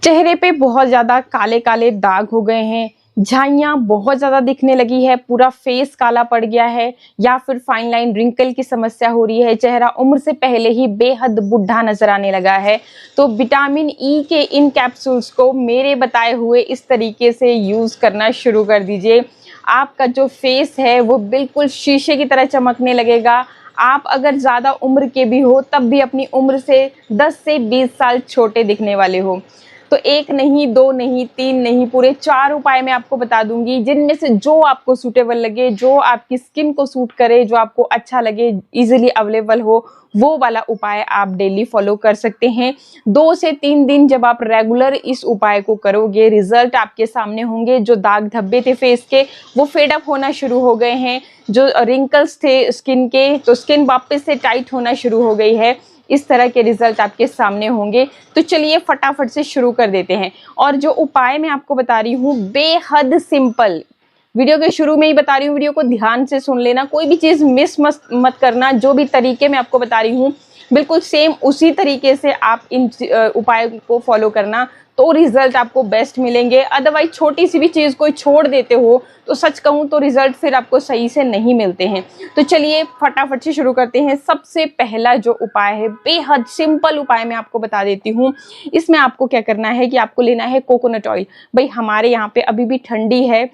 चेहरे पे बहुत ज़्यादा काले काले दाग हो गए हैं, झाइयाँ बहुत ज़्यादा दिखने लगी है, पूरा फेस काला पड़ गया है या फिर फाइन लाइन रिंकल की समस्या हो रही है, चेहरा उम्र से पहले ही बेहद बुढ़ा नजर आने लगा है। तो विटामिन ई के इन कैप्सूल्स को मेरे बताए हुए इस तरीके से यूज़ करना शुरू कर दीजिए। आपका जो फेस है वो बिल्कुल शीशे की तरह चमकने लगेगा। आप अगर ज़्यादा उम्र के भी हो तब भी अपनी उम्र से 10 से 20 साल छोटे दिखने वाले हो। तो एक नहीं, दो नहीं, तीन नहीं, पूरे 4 उपाय मैं आपको बता दूंगी, जिनमें से जो आपको सूटेबल लगे, जो आपकी स्किन को सूट करे, जो आपको अच्छा लगे, इजीली अवेलेबल हो, वो वाला उपाय आप डेली फॉलो कर सकते हैं। 2 से 3 दिन जब आप रेगुलर इस उपाय को करोगे, रिजल्ट आपके सामने होंगे। जो दाग धब्बे थे फेस के वो फेड अप होना शुरू हो गए हैं, जो रिंकल्स थे स्किन के तो स्किन वापस से टाइट होना शुरू हो गई है। इस तरह के रिजल्ट आपके सामने होंगे। तो चलिए फटाफट से शुरू कर देते हैं। और जो उपाय मैं आपको बता रही हूँ बेहद सिंपल, वीडियो के शुरू में ही बता रही हूँ, वीडियो को ध्यान से सुन लेना, कोई भी चीज़ मिस मत करना। जो भी तरीके मैं आपको बता रही हूँ बिल्कुल सेम उसी तरीके से आप इन उपाय को फॉलो करना, तो रिजल्ट आपको बेस्ट मिलेंगे। अदरवाइज छोटी सी भी चीज़ कोई छोड़ देते हो तो सच कहूँ तो रिजल्ट फिर आपको सही से नहीं मिलते हैं। तो चलिए फटाफट से शुरू करते हैं। सबसे पहला जो उपाय है बेहद सिंपल उपाय मैं आपको बता देती हूँ। इसमें आपको क्या करना है कि आपको लेना है कोकोनट ऑयल। भाई हमारे यहाँ पे अभी भी ठंडी है,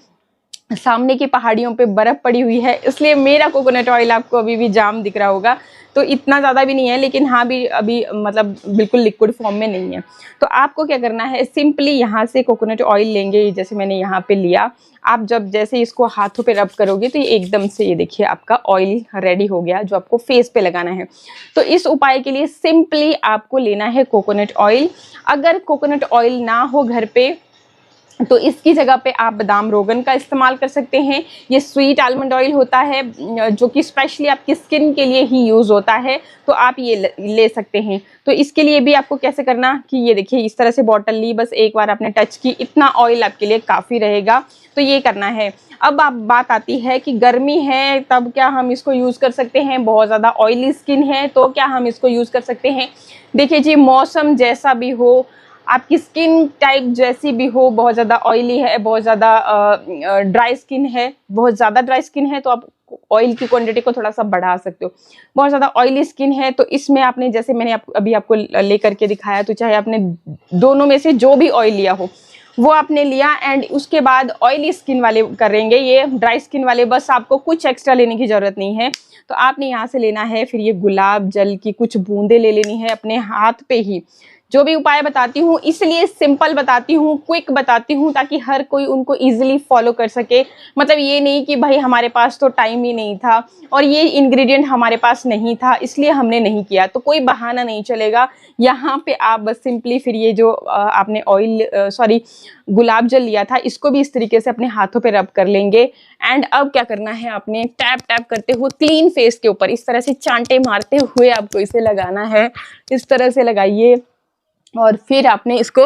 सामने की पहाड़ियों पे बर्फ पड़ी हुई है, इसलिए मेरा कोकोनट ऑयल आपको अभी भी जाम दिख रहा होगा। तो इतना ज़्यादा भी नहीं है, लेकिन हाँ भी अभी मतलब बिल्कुल लिक्विड फॉर्म में नहीं है। तो आपको क्या करना है, सिंपली यहाँ से कोकोनट ऑयल लेंगे, जैसे मैंने यहाँ पे लिया। आप जब जैसे इसको हाथों पे रब करोगे तो ये एकदम से ये देखिए आपका ऑयल रेडी हो गया, जो आपको फेस पे लगाना है। तो इस उपाय के लिए सिंपली आपको लेना है कोकोनट ऑयल। अगर कोकोनट ऑयल ना हो घर पे तो इसकी जगह पे आप बादाम रोगन का इस्तेमाल कर सकते हैं। ये स्वीट आलमंड ऑयल होता है जो कि स्पेशली आपकी स्किन के लिए ही यूज़ होता है, तो आप ये ले सकते हैं। तो इसके लिए भी आपको कैसे करना कि ये देखिए इस तरह से बॉटल ली, बस एक बार आपने टच की, इतना ऑयल आपके लिए काफ़ी रहेगा। तो ये करना है। अब आप बात आती है कि गर्मी है तब क्या हम इसको यूज़ कर सकते हैं, बहुत ज़्यादा ऑयली स्किन है तो क्या हम इसको यूज़ कर सकते हैं। देखिए जी, मौसम जैसा भी हो, आपकी स्किन टाइप जैसी भी हो, बहुत ज़्यादा ऑयली है, बहुत ज़्यादा ड्राई स्किन है, बहुत ज़्यादा ड्राई स्किन है तो आप ऑयल की क्वांटिटी को थोड़ा सा बढ़ा सकते हो। बहुत ज़्यादा ऑयली स्किन है तो इसमें आपने, जैसे मैंने अभी आपको ले करके दिखाया, तो चाहे आपने दोनों में से जो भी ऑयल लिया हो वो आपने लिया, एंड उसके बाद ऑयली स्किन वाले करेंगे। ये ड्राई स्किन वाले बस आपको कुछ एक्स्ट्रा लेने की ज़रूरत नहीं है। तो आपने यहाँ से लेना है, फिर ये गुलाब जल की कुछ बूंदे ले लेनी है अपने हाथ पे ही। जो भी उपाय बताती हूँ इसलिए सिंपल बताती हूँ, क्विक बताती हूँ, ताकि हर कोई उनको इजीली फॉलो कर सके। मतलब ये नहीं कि भाई हमारे पास तो टाइम ही नहीं था और ये इंग्रेडिएंट हमारे पास नहीं था इसलिए हमने नहीं किया, तो कोई बहाना नहीं चलेगा। यहाँ पे आप बस सिंपली फिर ये जो आपने गुलाब जल लिया था, इसको भी इस तरीके से अपने हाथों पे रब कर लेंगे। एंड अब क्या करना है, आपने टैप टैप करते हुए क्लीन फेस के ऊपर इस तरह से चांटे मारते हुए आपको इसे लगाना है। इस तरह से लगाइए और फिर आपने इसको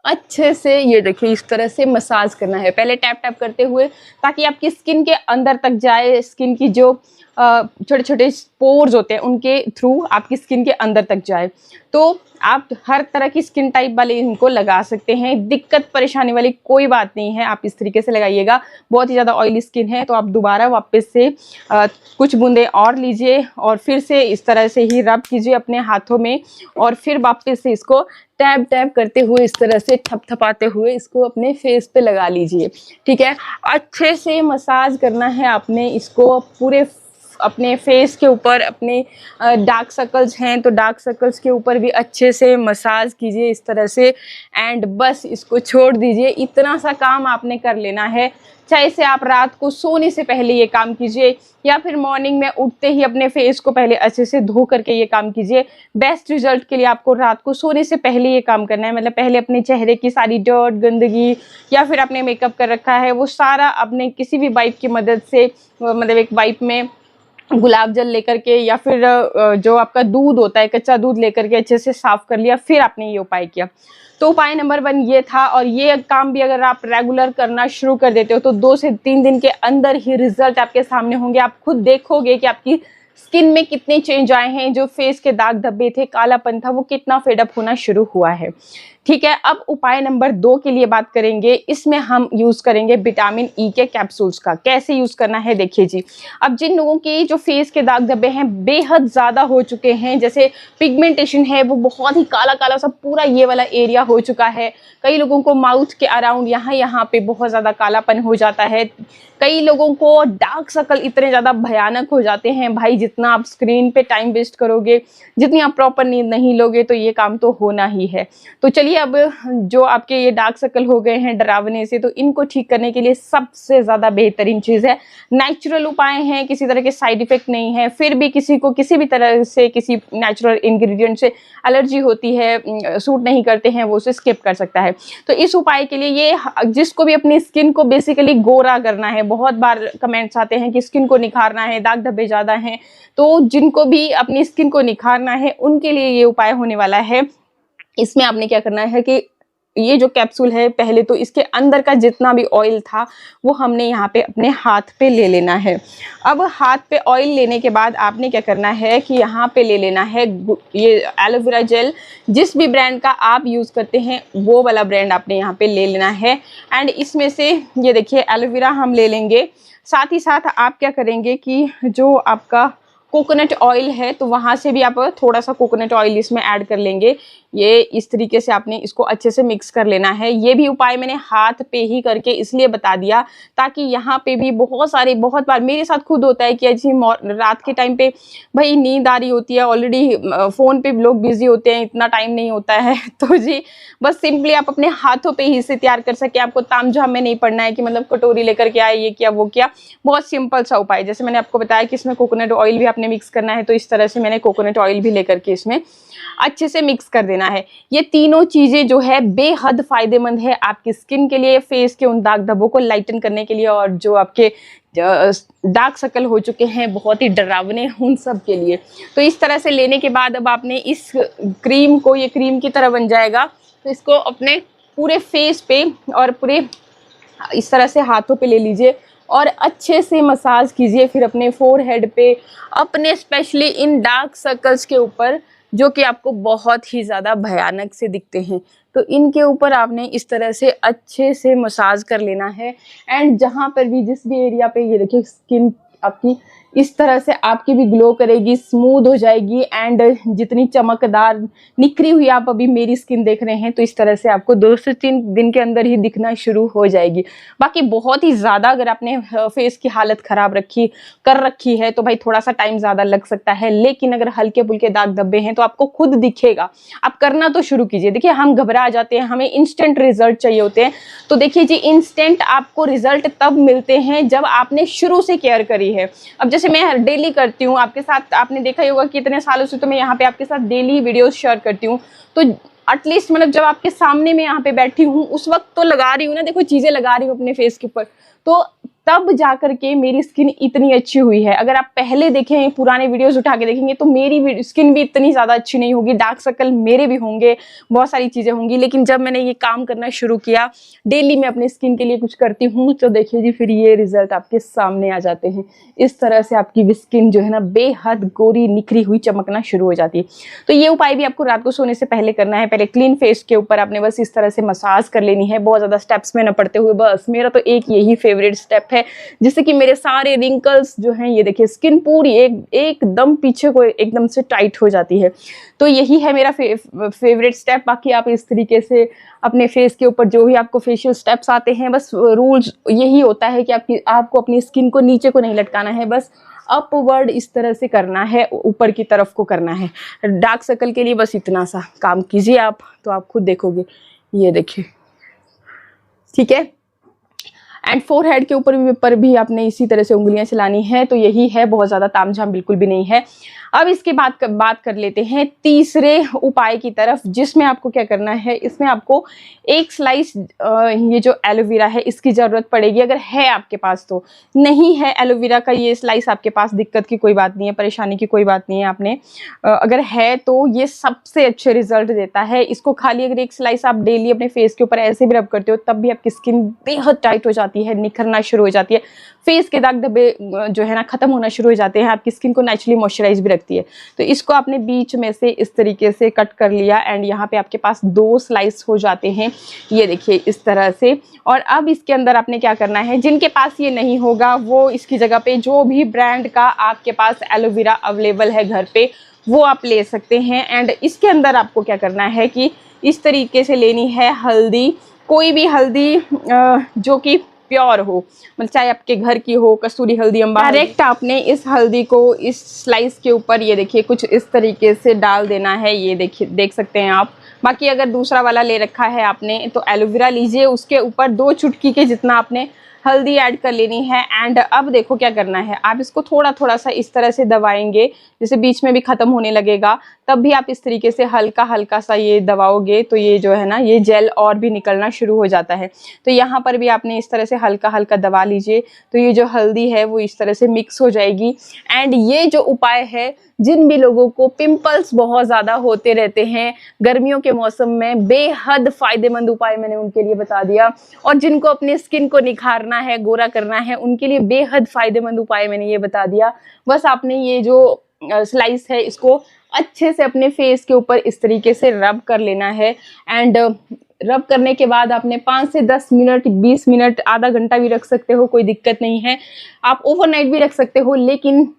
अच्छे से ये देखिए इस तरह से मसाज करना है, पहले टैप टैप करते हुए, ताकि आपकी स्किन के अंदर तक जाए। स्किन की जो छोटे छोटे पोर्स होते हैं उनके थ्रू आपकी स्किन के अंदर तक जाए। तो आप हर तरह की स्किन टाइप वाले इनको लगा सकते हैं, दिक्कत परेशानी वाली कोई बात नहीं है। आप इस तरीके से लगाइएगा। बहुत ही ज़्यादा ऑयली स्किन है तो आप दोबारा वापस से कुछ बूंदे और लीजिए और फिर से इस तरह से ही रब कीजिए अपने हाथों में, और फिर वापस से इसको टैप टैप करते हुए इस तरह से थपथपाते हुए इसको अपने फेस पे लगा लीजिए। ठीक है, अच्छे से मसाज करना है आपने इसको पूरे अपने फेस के ऊपर। अपने डार्क सर्कल्स हैं तो डार्क सर्कल्स के ऊपर भी अच्छे से मसाज कीजिए इस तरह से, एंड बस इसको छोड़ दीजिए। इतना सा काम आपने कर लेना है। चाहे से आप रात को सोने से पहले ये काम कीजिए या फिर मॉर्निंग में उठते ही अपने फेस को पहले अच्छे से धो करके ये काम कीजिए। बेस्ट रिजल्ट के लिए आपको रात को सोने से पहले ये काम करना है। मतलब पहले अपने चेहरे की सारी डर्ट, गंदगी या फिर आपने मेकअप कर रखा है वो सारा अपने किसी भी वाइप की मदद से, मतलब एक वाइप में गुलाब जल लेकर के या फिर जो आपका दूध होता है, कच्चा दूध लेकर के अच्छे से साफ कर लिया, फिर आपने ये उपाय किया। तो उपाय नंबर 1 ये था। और ये काम भी अगर आप रेगुलर करना शुरू कर देते हो तो 2 से 3 दिन के अंदर ही रिजल्ट आपके सामने होंगे। आप खुद देखोगे कि आपकी स्किन में कितने चेंज आए हैं, जो फेस के दाग धब्बे थे, कालापन था, वो कितना फेड अप होना शुरू हुआ है। ठीक है, अब उपाय नंबर 2 के लिए बात करेंगे। इसमें हम यूज करेंगे विटामिन ई के कैप्सूल्स का। कैसे यूज करना है देखिए जी। अब जिन लोगों के जो फेस के दाग धब्बे हैं बेहद ज्यादा हो चुके हैं, जैसे पिगमेंटेशन है वो बहुत ही काला काला सा पूरा ये वाला एरिया हो चुका है, कई लोगों को माउथ के अराउंड यहाँ पे बहुत ज्यादा कालापन हो जाता है, कई लोगों को डार्क सर्कल इतने ज्यादा भयानक हो जाते हैं, भाई जितना आप स्क्रीन पे टाइम वेस्ट करोगे, जितनी आप प्रॉपर नींद नहीं लोगे तो ये काम तो होना ही है। तो चलिए, अब जो आपके ये डार्क सर्कल हो गए हैं डरावने से, तो इनको ठीक करने के लिए सबसे ज्यादा बेहतरीन चीज है, नेचुरल उपाय हैं, किसी तरह के साइड इफेक्ट नहीं है। फिर भी किसी को किसी भी तरह से किसी नेचुरल इंग्रेडिएंट से एलर्जी होती है, सूट नहीं करते हैं, वो उसे स्किप कर सकता है। तो इस उपाय के लिए ये जिसको भी अपनी स्किन को बेसिकली गोरा करना है, बहुत बार कमेंट्स आते हैं कि स्किन को निखारना है, दाग धब्बे ज्यादा हैं, तो जिनको भी अपनी स्किन को निखारना है उनके लिए ये उपाय होने वाला है। इसमें आपने क्या करना है कि ये जो कैप्सूल है, पहले तो इसके अंदर का जितना भी ऑयल था वो हमने यहाँ पे अपने हाथ पे ले लेना है। अब हाथ पे ऑयल लेने के बाद आपने क्या करना है कि यहाँ पे ले लेना है ये एलोवेरा जेल। जिस भी ब्रांड का आप यूज़ करते हैं वो वाला ब्रांड आपने यहाँ पे ले लेना है। एंड इसमें से ये देखिए एलोवेरा हम ले लेंगे, साथ ही साथ आप क्या करेंगे कि जो आपका कोकोनट ऑयल है तो वहाँ से भी आप थोड़ा सा कोकोनट ऑयल इसमें ऐड कर लेंगे। ये इस तरीके से आपने इसको अच्छे से मिक्स कर लेना है। ये भी उपाय मैंने हाथ पे ही करके इसलिए बता दिया ताकि यहाँ पे भी बहुत बार मेरे साथ खुद होता है कि ऐसी रात के टाइम पे भाई नींद आ रही होती है, ऑलरेडी फ़ोन पे लोग बिजी होते हैं, इतना टाइम नहीं होता है, तो जी बस सिंपली आप अपने हाथों पे ही इसे तैयार कर सके। आपको तामझाम में नहीं पड़ना है कि मतलब कटोरी लेकर के आए, ये किया वो किया। बहुत सिंपल सा उपाय, जैसे मैंने आपको बताया कि इसमें कोकोनट ऑयल भी आपने मिक्स करना है, तो इस तरह से मैंने कोकोनट ऑयल भी लेकर के इसमें अच्छे से मिक्स कर देना है। ये तीनों चीजें जो है बेहद फायदेमंद है आपकी स्किन के लिए, फेस के उन दाग धब्बों को लाइटन करने के लिए, और जो आपके डार्क सर्कल हो चुके हैं बहुत ही डरावने, उन सब के लिए। तो इस तरह से लेने के बाद अब आपने इस क्रीम को, ये क्रीम की तरह बन जाएगा, तो इसको अपने पूरे फेस पे और पूरे इस तरह से हाथों पे ले लीजिए और अच्छे से मसाज कीजिए। फिर अपने फोरहेड पे, अपने स्पेशली इन डार्क सर्कल्स के ऊपर जो कि आपको बहुत ही ज़्यादा भयानक से दिखते हैं, तो इनके ऊपर आपने इस तरह से अच्छे से मसाज कर लेना है। एंड जहाँ पर भी जिस भी एरिया पे, ये देखिए स्किन आपकी इस तरह से आपकी भी ग्लो करेगी, स्मूथ हो जाएगी। एंड जितनी चमकदार निखरी हुई आप अभी मेरी स्किन देख रहे हैं, तो इस तरह से आपको 2 से 3 दिन के अंदर ही दिखना शुरू हो जाएगी। बाकी बहुत ही ज़्यादा अगर आपने फेस की हालत ख़राब कर रखी है तो भाई थोड़ा सा टाइम ज़्यादा लग सकता है, लेकिन अगर हल्के फुल्के दाग धब्बे हैं तो आपको खुद दिखेगा। आप करना तो शुरू कीजिए। देखिए हम घबरा जाते हैं, हमें इंस्टेंट रिजल्ट चाहिए होते हैं, तो देखिए जी इंस्टेंट आपको रिजल्ट तब मिलते हैं जब आपने शुरू से केयर करी है। अब जैसे मैं डेली करती हूँ आपके साथ, आपने देखा ही होगा कि इतने सालों से तो मैं यहाँ पे आपके साथ डेली वीडियोस शेयर करती हूँ, तो एटलीस्ट मतलब जब आपके सामने मैं यहाँ पे बैठी हूँ उस वक्त तो लगा रही हूँ ना, देखो चीजें लगा रही हूँ अपने फेस के ऊपर, तो तब जाकर के मेरी स्किन इतनी अच्छी हुई है। अगर आप पहले देखें, पुराने वीडियोस उठा के देखेंगे तो मेरी स्किन भी इतनी ज़्यादा अच्छी नहीं होगी, डार्क सर्कल मेरे भी होंगे, बहुत सारी चीज़ें होंगी। लेकिन जब मैंने ये काम करना शुरू किया, डेली मैं अपनी स्किन के लिए कुछ करती हूँ, तो देखिए जी फिर ये रिजल्ट आपके सामने आ जाते हैं। इस तरह से आपकी भी स्किन जो है ना बेहद गोरी निखरी हुई चमकना शुरू हो जाती है। तो ये उपाय भी आपको रात को सोने से पहले करना है। पहले क्लीन फेस के ऊपर आपने बस इस तरह से मसाज कर लेनी है, बहुत ज़्यादा स्टेप्स में न पड़ते हुए। बस मेरा तो एक यही फेवरेट स्टेप है जिससे कि मेरे सारे रिंकल्स जो हैं, ये देखिए स्किन पूरी एकदम पीछे को एकदम से टाइट हो जाती है। तो यही है मेरा फेवरेट स्टेप। बाकी आप इस तरीके से अपने फेस के ऊपर जो भी आपको फेशियल स्टेप्स आते हैं, बस रूल्स यही होता है कि आपको अपनी स्किन को नीचे को नहीं लटकाना है, बस अपवर्ड इस तरह से करना है, ऊपर की तरफ को करना है। डार्क सर्कल के लिए बस इतना सा काम कीजिए आप, तो आप खुद देखोगे। ये देखिए, ठीक है। एंड फोरहेड के ऊपर भी आपने इसी तरह से उंगलियां चलानी है। तो यही है, बहुत ज़्यादा तामझाम बिल्कुल भी नहीं है। अब इसके बाद बात कर लेते हैं तीसरे उपाय की तरफ, जिसमें आपको क्या करना है, इसमें आपको 1 स्लाइस ये जो एलोवेरा है इसकी ज़रूरत पड़ेगी, अगर है आपके पास। तो नहीं है एलोवेरा का ये स्लाइस आपके पास, दिक्कत की कोई बात नहीं है, परेशानी की कोई बात नहीं है। आपने अगर है तो ये सबसे अच्छे रिजल्ट देता है। इसको खाली अगर 1 स्लाइस आप डेली अपने फेस के ऊपर ऐसे भी रब करते हो, तब भी आपकी स्किन बेहद टाइट हो जाती है, निखरना शुरू हो जाती है, फेस के दाग धब्बे जो है ना खत्म होना शुरू हो जाते हैं, आपकी स्किन को नेचुरली मॉइस्चराइज भी रखती है। लगती है। तो इसको आपने बीच में से इस तरीके से कट कर लिया एंड यहाँ पे आपके पास 2 स्लाइस हो जाते हैं, ये देखिए इस तरह से। और अब इसके अंदर आपने क्या करना है, जिनके पास ये नहीं होगा वो इसकी जगह पे जो भी ब्रांड का आपके पास एलोवेरा अवेलेबल है घर पे वो आप ले सकते हैं। एंड इसके अंदर आपको क्या करना है कि इस तरीके से लेनी है हल्दी, कोई भी हल्दी जो कि प्योर हो, मतलब चाहे आपके घर की हो, कसूरी हल्दी, अम्बा। डायरेक्ट आपने इस हल्दी को इस स्लाइस के ऊपर ये देखिए कुछ इस तरीके से डाल देना है, ये देखिए देख सकते हैं आप। बाकी अगर दूसरा वाला ले रखा है आपने तो एलोवेरा लीजिए, उसके ऊपर 2 चुटकी के जितना आपने हल्दी ऐड कर लेनी है। एंड अब देखो क्या करना है, आप इसको थोड़ा थोड़ा सा इस तरह से दबाएंगे, जैसे बीच में भी खत्म होने लगेगा तब भी आप इस तरीके से हल्का हल्का सा ये दबाओगे तो ये जो है ना ये जेल और भी निकलना शुरू हो जाता है। तो यहाँ पर भी आपने इस तरह से हल्का हल्का दबा लीजिए तो ये जो हल्दी है वो इस तरह से मिक्स हो जाएगी। एंड ये जो उपाय है, जिन भी लोगों को पिंपल्स बहुत ज़्यादा होते रहते हैं गर्मियों के मौसम में, बेहद फायदेमंद उपाय मैंने उनके लिए बता दिया। और जिनको अपने स्किन को निखारना है, गोरा करना है, उनके लिए बेहद फायदेमंद उपाय मैंने ये बता दिया। बस आपने ये जो स्लाइस है इसको अच्छे से अपने फेस के ऊपर इस तरीके से रब कर लेना है। एंड रब करने के बाद आपने 5 से 10 मिनट, 20 मिनट, आधा घंटा भी रख सकते हो, कोई दिक्कत नहीं है। आप ओवरनाइट भी रख सकते हो, लेकिन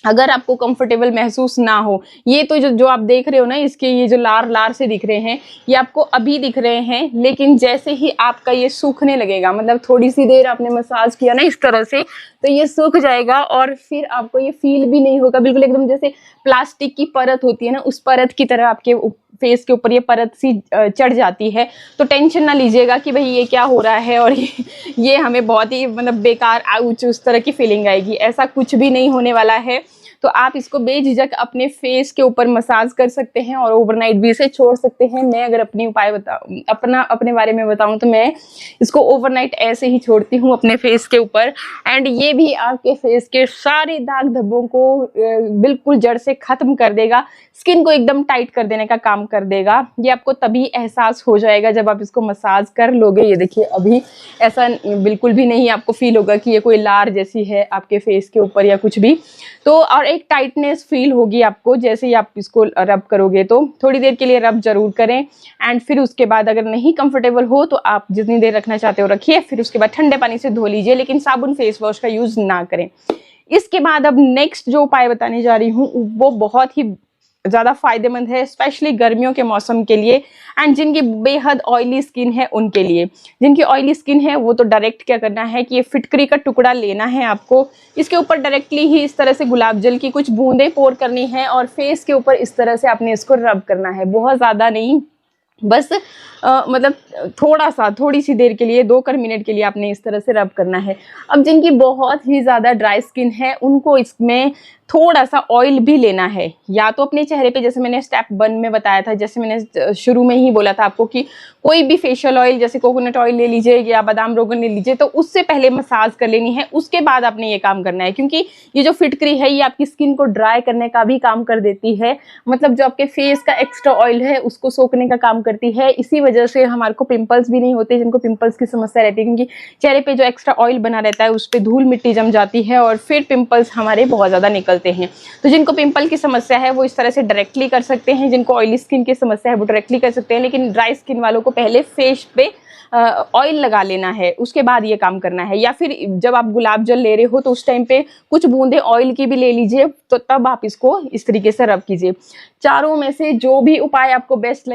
अगर आपको कंफर्टेबल महसूस ना हो, ये तो जो आप देख रहे हो ना, इसके ये जो लार लार से दिख रहे हैं ये आपको अभी दिख रहे हैं, लेकिन जैसे ही आपका ये सूखने लगेगा, मतलब थोड़ी सी देर आपने मसाज किया ना इस तरह से, तो ये सूख जाएगा और फिर आपको ये फील भी नहीं होगा, बिल्कुल एकदम जैसे प्लास्टिक की परत होती है ना उस परत की तरह आपके फेस के ऊपर ये परत सी चढ़ जाती है। तो टेंशन ना लीजिएगा कि भाई ये क्या हो रहा है और ये हमें बहुत ही मतलब बेकार आउच उस तरह की फीलिंग आएगी, ऐसा कुछ भी नहीं होने वाला है। तो आप इसको बेझिझक अपने फेस के ऊपर मसाज कर सकते हैं और ओवरनाइट भी इसे छोड़ सकते हैं। मैं अगर अपनी उपाय बताऊं, अपने बारे में बताऊं तो मैं इसको ओवरनाइट ऐसे ही छोड़ती हूं अपने फेस के ऊपर। एंड ये भी आपके फेस के सारे दाग धब्बों को बिल्कुल जड़ से खत्म कर देगा, स्किन को एकदम टाइट कर देने का काम कर देगा। ये आपको तभी एहसास हो जाएगा जब आप इसको मसाज कर लोगे। ये देखिए अभी ऐसा बिल्कुल भी नहीं आपको फील होगा कि ये कोई लार जैसी है आपके फेस के ऊपर या कुछ भी। तो और एक टाइटनेस फील होगी आपको जैसे ही आप इसको रब करोगे। तो थोड़ी देर के लिए रब जरूर करें एंड फिर उसके बाद अगर नहीं कंफर्टेबल हो तो आप जितनी देर रखना चाहते हो रखिए, फिर उसके बाद ठंडे पानी से धो लीजिए, लेकिन साबुन फेस वॉश का यूज ना करें। इसके बाद अब नेक्स्ट जो उपाय बताने जा रही हूँ वो बहुत ही ज़्यादा फायदेमंद है, स्पेशली गर्मियों के मौसम के लिए एंड जिनकी बेहद ऑयली स्किन है उनके लिए। जिनकी ऑयली स्किन है वो तो डायरेक्ट क्या करना है कि ये फिटकरी का टुकड़ा लेना है आपको, इसके ऊपर डायरेक्टली ही इस तरह से गुलाब जल की कुछ बूंदें पोर करनी है और फेस के ऊपर इस तरह से आपने इसको रब करना है, बहुत ज़्यादा नहीं, बस मतलब थोड़ी सी देर के लिए 2 मिनट के लिए आपने इस तरह से रब करना है। अब जिनकी बहुत ही ज़्यादा ड्राई स्किन है उनको इसमें थोड़ा सा ऑयल भी लेना है, या तो अपने चेहरे पे, जैसे मैंने स्टेप 1 में बताया था, जैसे मैंने शुरू में ही बोला था आपको कि कोई भी फेशियल ऑयल जैसे कोकोनट ऑयल ले लीजिए या बादाम रोगन ले लीजिए, तो उससे पहले मसाज कर लेनी है, उसके बाद आपने ये काम करना है। क्योंकि ये जो फिटकरी है ये आपकी स्किन को ड्राई करने का भी काम कर देती है, मतलब जो आपके फेस का एक्स्ट्रा ऑयल है उसको सोखने का काम करती है। इसी वजह से हमारे को पिंपल्स भी नहीं होते, जिनको पिंपल्स की समस्या रहती है, क्योंकि चेहरे पे जो एक्स्ट्रा ऑयल बना रहता है उस पर धूल मिट्टी जम जाती है और फिर पिंपल्स हमारे बहुत ज़्यादा निकलते हैं। तो जिनको पिंपल की समस्या है वो इस तरह से डायरेक्टली कर सकते हैं, जिनको ऑयली स्किन की समस्या है वो डायरेक्टली कर सकते हैं, लेकिन ड्राई स्किन वालों को पहले फेस पे ऑयल लगा लेना है, उसके बाद ये काम करना है। या फिर जब आप गुलाब जल ले रहे हो तो उस टाइम पे कुछ बूंदे ऑयल की भी ले लीजिए, तो तब आप इसको इस तरीके से रब कीजिए। चारों में से जो भी उपाय आपको बेस्ट लगे